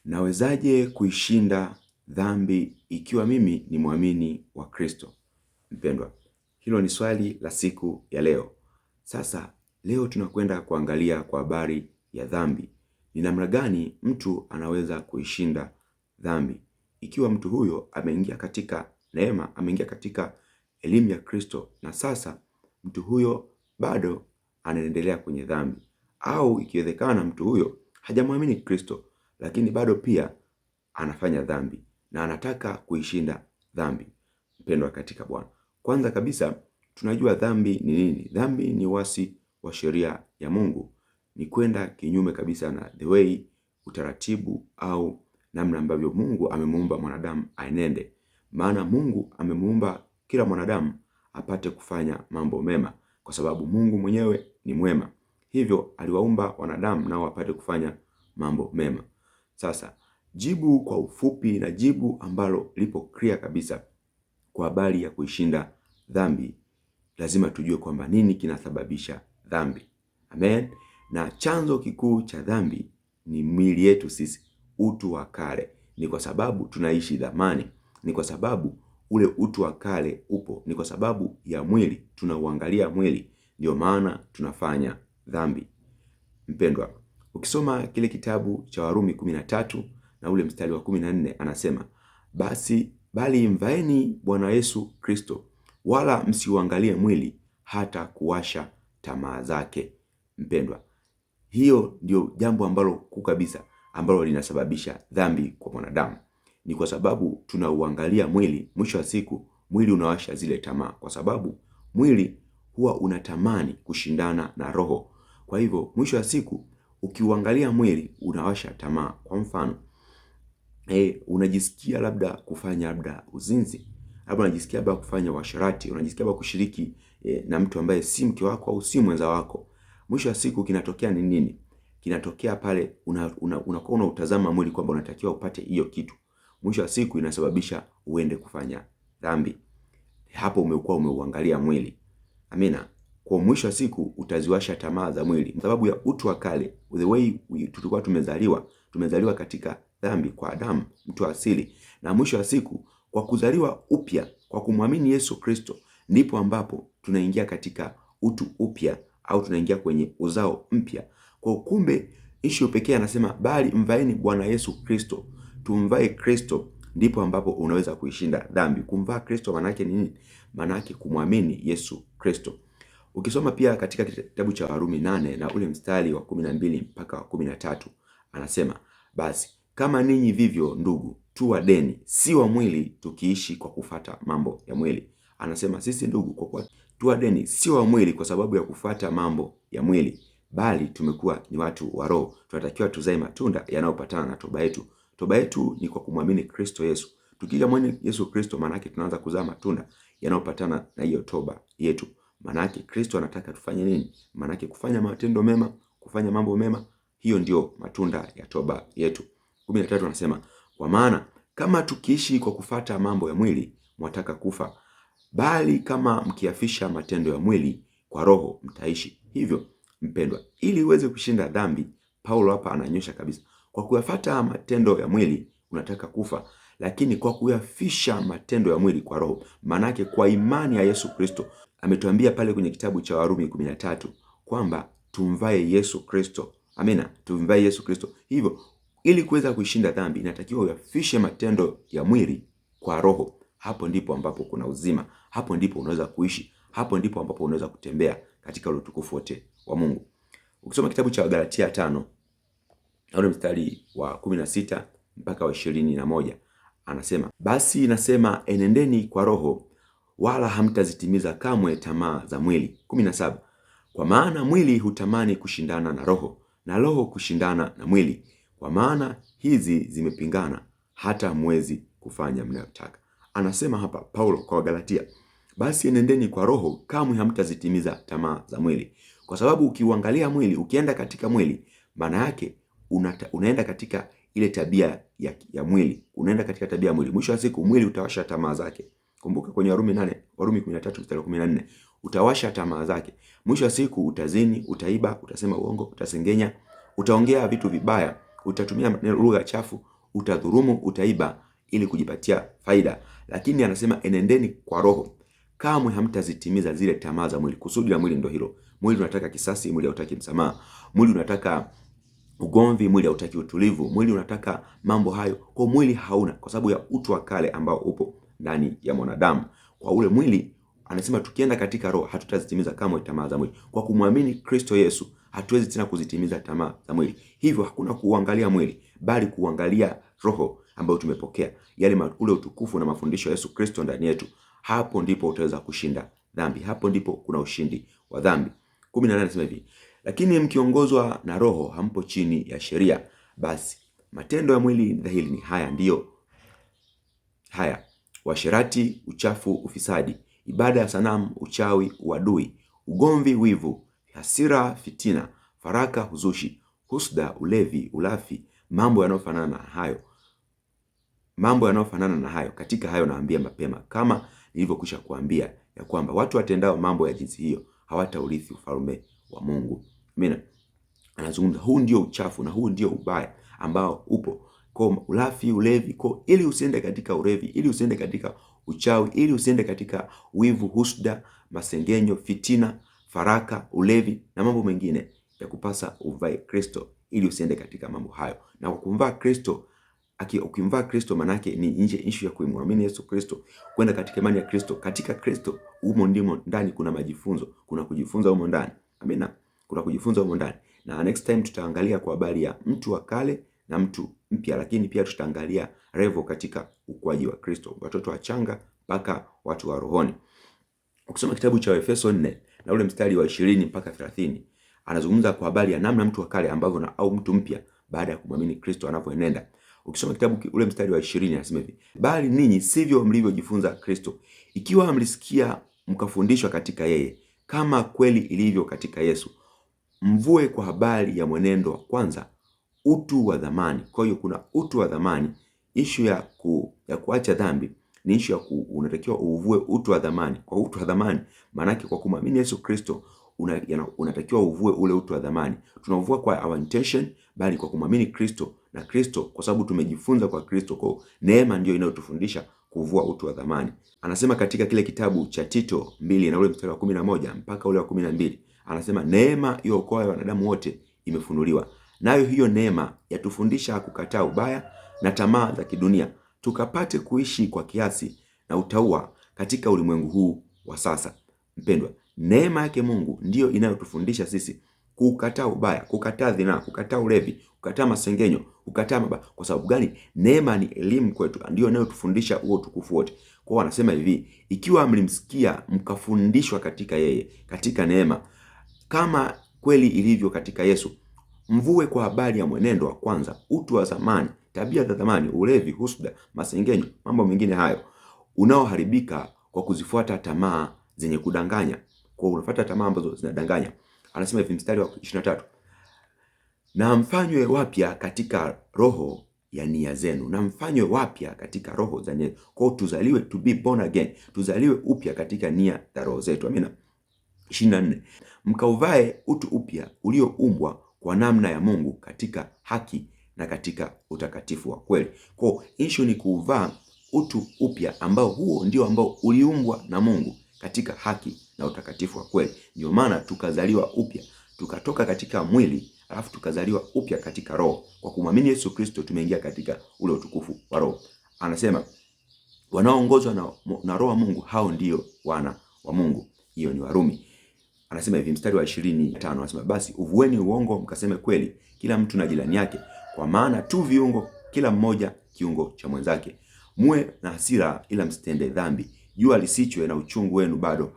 Nawezaje kuishinda dhambi ikiwa mimi ni muamini wa Kristo? Mpendwa, hilo ni swali la siku ya leo. Sasa leo tunakwenda kuangalia kwa habari ya dhambi. Ni namna gani mtu anaweza kuishinda dhambi ikiwa mtu huyo ameingia katika neema, ameingia katika elimu ya Kristo, na sasa mtu huyo bado anaendelea kwenye dhambi, au ikiwezekana mtu huyo hajamwamini Kristo lakini bado pia anafanya dhambi na anataka kuishinda dhambi. Mpendwa katika Bwana, kwanza kabisa tunajua dhambi ni nini. Dhambi ni uasi wa sheria ya Mungu, ni kwenda kinyume kabisa na the way, utaratibu au namna ambavyo Mungu amemuumba mwanadamu aenende. Maana Mungu amemuumba kila mwanadamu apate kufanya mambo mema, kwa sababu Mungu mwenyewe ni mwema. Hivyo aliwaumba wanadamu nao wapate kufanya mambo mema. Sasa jibu kwa ufupi, na jibu ambalo lipo clear kabisa kwa habari ya kuishinda dhambi, lazima tujue kwamba nini kinasababisha dhambi. Amen. Na chanzo kikuu cha dhambi ni mwili yetu sisi, utu wa kale. Ni kwa sababu tunaishi dhamani, ni kwa sababu ule utu wa kale upo, ni kwa sababu ya mwili, tunauangalia mwili, ndio maana tunafanya dhambi. Mpendwa, ukisoma kile kitabu cha Warumi 13 na ule mstari wa 14, anasema bali mvaeni Bwana Yesu Kristo, wala msiuangalie mwili hata kuwasha tamaa zake. Mpendwa, hiyo ndio jambo ambalo kuu kabisa ambalo linasababisha dhambi kwa mwanadamu. Ni kwa sababu tunauangalia mwili, mwisho wa siku mwili unawasha zile tamaa, kwa sababu mwili huwa unatamani kushindana na roho. Kwa hivyo mwisho wa siku ukiuangalia mwili unawasha tamaa. Kwa mfano, unajisikia labda kufanya labda uzinzi, labda unajisikia labda kufanya uasherati, unajisikia labda kushiriki na mtu ambaye si mke wako au si mwenza wako. Mwisho wa siku kinatokea ni nini? Kinatokea pale unakuwa unautazama mwili kwamba unatakiwa upate hiyo kitu. Mwisho wa siku inasababisha uende kufanya dhambi. Hapo umekuwa umeuangalia mwili. Amina. Kwa mwisho wa siku utaziwasha tamaa za mwili, kwa sababu ya utu wa kale, the way tulikuwa tumezaliwa katika dhambi kwa Adamu, mtu asili. Na mwisho wa siku kwa kuzaliwa upya kwa kumwamini Yesu Kristo, ndipo ambapo tunaingia katika utu upya, au tunaingia kwenye uzao mpya. Kwa kumbe issue pekee anasema bali mvaeni Bwana Yesu Kristo. Tumvae Kristo, ndipo ambapo unaweza kuishinda dhambi. Kumvaa Kristo maana yake nini? Maana yake kumwamini Yesu Kristo. Ukisoma pia katika kitabu cha Warumi 8 na ule mstari wa 12 mpaka wa 13, anasema basi kama ninyi vivyo ndugu tu wa deni, si wa mwili, tukiishi kwa kufata mambo ya mwili. Anasema sisi ndugu, kwa kuwa tu wa deni, si wa mwili kwa sababu ya kufata mambo ya mwili, bali tumekuwa ni watu wa roho. Tunatakiwa tuzae matunda yanayopatana na toba yetu. Toba yetu ni kwa kumwamini Kristo Yesu. Tukimwamini Yesu Kristo, maana yake tunaanza kuzaa matunda yanayopatana na hiyo toba yetu. Maana yake Kristo anataka tufanye nini? Maana yake kufanya matendo mema, kufanya mambo mema. Hiyo ndio matunda ya toba yetu. 13 anasema kwa maana kama tukiishi kwa kufata mambo ya mwili, mwataka kufa, bali kama mkiafisha matendo ya mwili kwa roho, mtaishi. Hivyo mpendwa, ili uweze kushinda dhambi, Paulo hapa ananyosha kabisa, kwa kuyafuata matendo ya mwili unataka kufa, lakini kwa kuyafisha matendo ya mwili kwa roho, maana yake kwa imani ya Yesu Kristo. Ametuambia pale kwenye kitabu cha Warumi 13 kwamba tumvae Yesu Kristo. Amina, tumvae Yesu Kristo. Hivyo ili kuweza kuishinda dhambi inatakiwa uyafishe matendo ya mwili kwa roho. Hapo ndipo ambapo kuna uzima, hapo ndipo unaweza kuishi, hapo ndipo ambapo unaweza kutembea katika utukufu wote wa Mungu. Ukisoma kitabu cha Galatia 5 na ule mstari wa 16 mpaka wa 21, anasema basi nasema enendeni kwa roho, wala hamtazitimiza kamwe tamaa za mwili. 17 kwa maana mwili hutamani kushindana na roho, na roho kushindana na mwili, kwa maana hizi zimepingana, hata mwezi kufanya mnayotaka. Anasema hapa Paulo kwa Galatia, basi enendeni kwa roho, kamwe hamtazitimiza tamaa za mwili. Kwa sababu ukiuangalia mwili, ukienda katika mwili, maana yake unaenda katika ile tabia ya mwili, unaenda katika tabia ya mwili. Mwisho wa siku mwili utawasha tamaa zake. Kumbuka kwenye Warumi 13 mstari wa 14, utawasha tamaa zake. Mwisho wa siku utazini, utaiba, utasema uongo, utasengenya, utaongea vitu vibaya, utatumia lugha chafu, utadhurumu, utaiba ili kujipatia faida. Lakini anasema enendeni kwa Roho, kamwe hamtazitimiza zile tamaa za mwili. Kusudi la mwili ndio hilo. Mwili unataka kisasi, mwili hautaki msamaha. Mwili unataka ugomvi, mwili hautaki utulivu. Mwili unataka mambo hayo. Kwa mwili hauna, kwa sababu ya utu wa kale ambao upo ndani ya mwanadamu. Kwa ule mwili anasema tukienda katika Roho hatutazitimiza kamwe tamaa za mwili. Kwa kumwamini Kristo Yesu hatuwezi tena kuzitimiza tamaa za mwili. Hivyo hakuna kuangalia mwili, bali kuangalia Roho ambayo tumepokea, yale ule utukufu na mafundisho ya Yesu Kristo ndani yetu. Hapo ndipo utaweza kushinda dhambi. Hapo ndipo kuna ushindi wa dhambi. 18 anasema hivi, lakini mkiongozwa na Roho hampo chini ya sheria. Basi matendo ya mwili dhahiri ni haya, ndiyo haya: uasherati, uchafu, ufisadi, ibada ya sanamu, uchawi, uadui, ugomvi, wivu, hasira, fitina, faraka, huzushi, husda, ulevi, ulafi, mambo yanayofanana na hayo. Katika hayo naambia mapema, kama nilivyokwisha kuambia, ya kwamba watu watendao mambo ya jinsi hiyo hawataurithi ufalme wa Mungu. Amina. Anazungumza huu ndio uchafu na huu ndio ubaya ambao upo. Kwa ulafi, ulevi, kwa ili usiende katika ulevi, ili usiende katika uchawi, ili usiende katika wivu, husda, masengenyo, fitina, faraka, ulevi na mambo mengine, ya kupasa uvae Kristo ili usiende katika mambo hayo. Na kwa kumvaa Kristo, ukimvaa Kristo manake ni nje issue ya kumwamini Yesu Kristo, kwenda katika imani ya Kristo. Katika Kristo humo ndimo ndani kuna majifunzo, kuna kujifunza humo ndani. Amina. Kuna kujifunza humo ndani. Na next time tutaangalia kwa habari ya mtu wa kale na mtu mpya, lakini pia tutaangalia revo katika ukuaji wa Kristo, watoto wachanga mpaka watu wa rohoni. Ukisoma kitabu cha Efeso 4 na ule mstari wa 20 mpaka 30, anazungumza kwa habari ya namna mtu wa kale ambavyo au mtu mpya baada ya kumwamini Kristo anavyoenenda. Ukisoma kitabu ule mstari wa 20 anasema hivi, bali ninyi sivyo mlivyojifunza Kristo, ikiwa mlisikia mkafundishwa katika yeye, kama kweli ilivyo katika Yesu, mvue kwa habari ya mwenendo wa kwanza, utu wa dhamani. Kwa hiyo kuna utu wa dhamani. Issue ya kuacha dhambi ni issue ya unatakiwa uvue utu wa dhamani. Kwa utu wa dhamani maana yake kwa kumwamini Yesu Kristo unatakiwa uvue ule utu wa dhamani. Tunavua kwa our intention, bali kwa kumwamini Kristo, na Kristo kwa sababu tumejifunza kwa Kristo, kwa neema ndio inayotufundisha kuvua utu wa dhamani. Anasema katika kile kitabu cha Tito 2 na ule mstari wa 11 mpaka ule wa 12, anasema neema iokoayo wanadamu wote imefunuliwa, nayo hiyo neema yatufundisha kukataa ubaya na tamaa za kidunia, tukapate kuishi kwa kiasi na utauwa katika ulimwengu huu wa sasa. Mpendwa, neema yake Mungu ndiyo inayotufundisha sisi kukataa ubaya, kukataa dhina, kukataa ulevi, kukataa masengenyo, kukataa mabaya. Kwa sababu gani? Neema ni elimu kwetu, ndiyo inayotufundisha huo utukufu wote. Kwa anasema hivi, ikiwa mlimsikia mkafundishwa katika yeye, katika neema, kama kweli ilivyo katika Yesu, mvue kwa habari ya mwenendo wa kwanza, utu wa zamani, tabia za zamani, ulevi, husda, masengenyo, mambo mengine hayo unaoharibika kwa kuzifuata tamaa zenye kudanganya. Kwa unafuata tamaa ambazo zinadanganya. Anasema hivi mstari wa 23, na mfanywe wapya katika roho ya nia zenu. Na mfanywe wapya katika roho za nia. Kwa tuzaliwe, to be born again, tuzaliwe upya katika nia za roho zetu. Amina. 24, mkauvae utu upya ulioumbwa kwa namna ya Mungu katika haki na katika utakatifu wa kweli. Kwa issue ni kuvaa utu upya ambao huo ndio ambao uliumbwa na Mungu katika haki na utakatifu wa kweli. Ndio maana tukazaliwa upya, tukatoka katika mwili alafu tukazaliwa upya katika roho. Kwa kumwamini Yesu Kristo tumeingia katika ule utukufu wa roho. Anasema wanaoongozwa na roho wa Mungu hao ndio wana wa Mungu. Hiyo ni Warumi. Anasema hivi mstari wa 25, anasema basi uvueni uongo mkaseme kweli, kila mtu na jirani yake, kwa maana tu viungo, kila mmoja kiungo cha mwenzake. Muwe na hasira ila msitende dhambi, jua lisichwe na uchungu wenu bado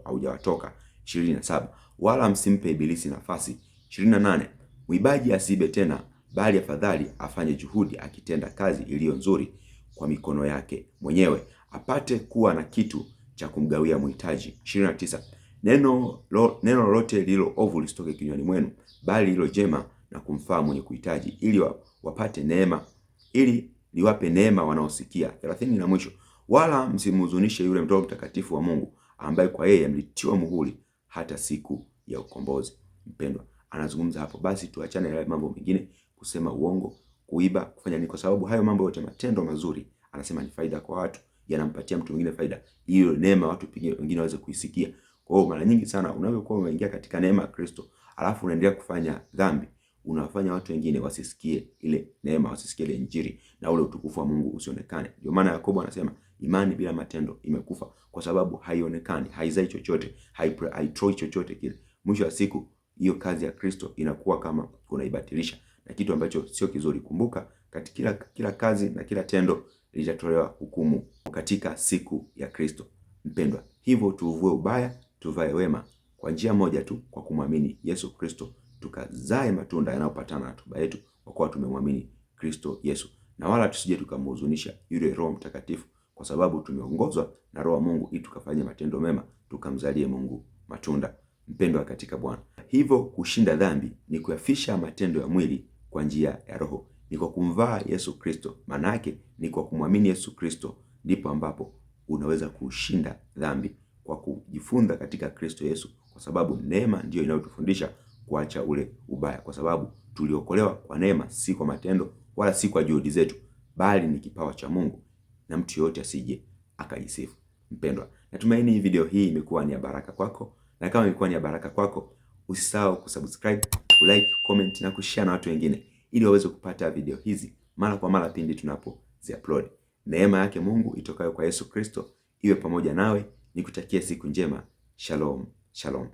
haujawatoka. 27, wala msimpe ibilisi nafasi. 28, mwibaji asiibe tena, bali afadhali afanye juhudi akitenda kazi iliyo nzuri kwa mikono yake mwenyewe, apate kuwa na kitu cha kumgawia mhitaji. 29, neno lolote lililo ovu lisitoke kinywani mwenu, bali lilo jema na kumfaa mwenye kuhitaji, ili wapate neema, ili liwape neema wanaosikia. 30 na mwisho, wala msimhuzunishe yule Roho Mtakatifu wa Mungu, ambaye kwa yeye mlitiwa muhuri hata siku ya ukombozi. Mpendwa, anazungumza hapo basi tuachane na mambo mengine, kusema uongo, kuiba, kufanya nini, kwa sababu hayo mambo yote, matendo mazuri, anasema ni faida kwa watu, yanampatia mtu mwingine faida. Hiyo neema watu wengine waweze kuisikia. Kwa hiyo mara nyingi sana unapokuwa umeingia katika neema ya Kristo, alafu unaendelea kufanya dhambi, unawafanya watu wengine wasisikie ile neema, wasisikie ile injili, na ule utukufu wa Mungu usionekane. Ndio maana Yakobo anasema imani bila matendo imekufa, kwa sababu haionekani, haizai chochote, haitoi chochote kile. Mwisho wa siku hiyo kazi ya Kristo inakuwa kama unaibatilisha, na kitu ambacho sio kizuri. Kumbuka, katika kila kazi na kila tendo litatolewa hukumu katika siku ya Kristo. Mpendwa, hivyo tuuvue ubaya, tuvae wema, kwa njia moja tu, kwa kumwamini Yesu Kristo, tukazae matunda yanayopatana na toba yetu, kwa kuwa tumemwamini Kristo Yesu. Na wala tusije tukamhuzunisha yule Roho Mtakatifu, kwa sababu tumeongozwa na Roho wa Mungu ili tukafanye matendo mema, tukamzalie Mungu matunda. Mpendwa katika Bwana, hivyo kushinda dhambi ni kuyafisha matendo ya mwili kwa njia ya Roho, ni kwa kumvaa Yesu Kristo. Maana yake ni kwa kumwamini Yesu Kristo, ndipo ambapo unaweza kushinda dhambi, kwa kujifunza katika Kristo Yesu, kwa sababu neema ndiyo inayotufundisha kuacha ule ubaya, kwa sababu tuliokolewa kwa neema, si kwa matendo wala si kwa juhudi zetu, bali ni kipawa cha Mungu, na mtu yote asije akajisifu. Mpendwa, natumaini video hii imekuwa ni ya baraka kwako, na kama imekuwa ni ya baraka kwako, usisahau kusubscribe, kulike, comment na kushare na watu wengine, ili waweze kupata video hizi mara kwa mara pindi tunapozi-upload. Neema yake Mungu itokayo kwa Yesu Kristo iwe pamoja nawe. Nikutakia siku njema. Shalom, shalom.